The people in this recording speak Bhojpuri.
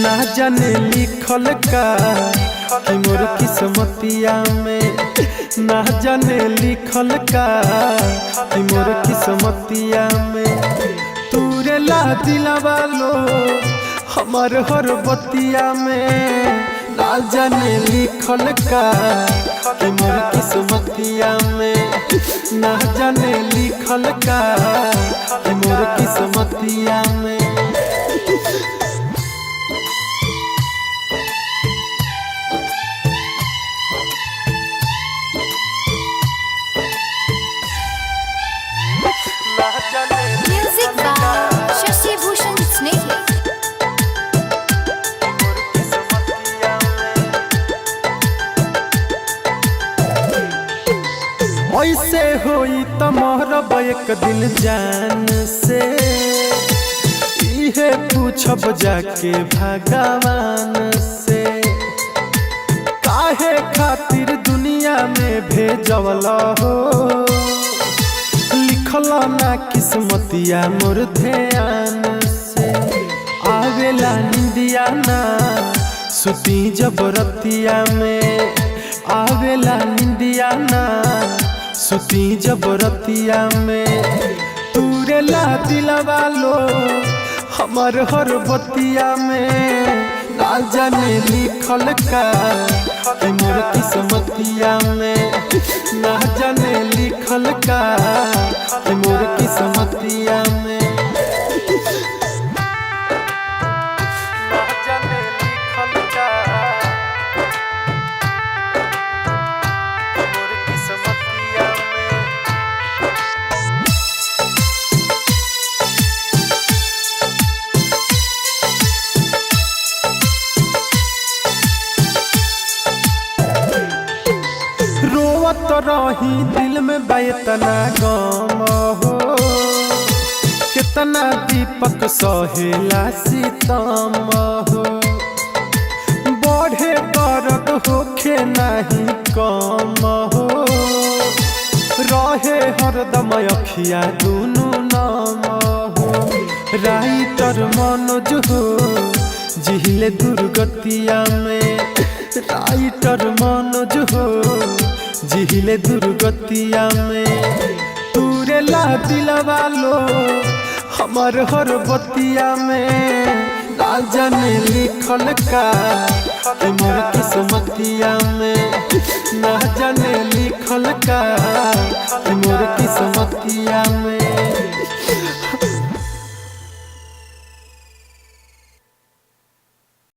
ना जाने लिखल का कि मोर किस्मतिया में, ना जाने लिखल का कि मोर किस्मतिया में। तूरे ला दिलवा लो हमार हर बतिया में, ना जाने लिखल का कि मोर किस्मतिया में, ना जाने लिखल का कि मोर किस्मतिया में। Music by Shashi Bhushan Snehal. ऐसे होई त मोहरब एक दिन जान से, इहे पूछब जाके भगवान से। काहे खातिर दुनिया में भेजवला हो, लिखल ना किस्मतिया मोर ध्यान से। आवेला निंदिया ना सुती जबरतिया में, आवेला निंदिया ना सुती जबरतिया में। तूरे ला दिलवा लो हमार हर बतिया में, ना जाने लिखल का कि मोर किस्मतिया में, ना जाने लिखल का कि मोर किस्मतिया में। ना जाने लिखल का मोर किस्मतिया में। रोवत रही दिल में बैतना गम हो, कितना दीपक सहेला सितम हो। बढ़े दर्द होखे नहीं कम हो, रहे हरदम अखिया दुनू नाम हो। राइटर मनोज हो जिहिले दुर्गतिया में, राइटर मनोज हो जिहिले दुर्गतिया में। तूरे ला दिलवा लो हमार हर बतिया में, ना जाने लिखल का कि मोर किस्मतिया में, ना जाने लिखल का कि मोर किस्मतिया में।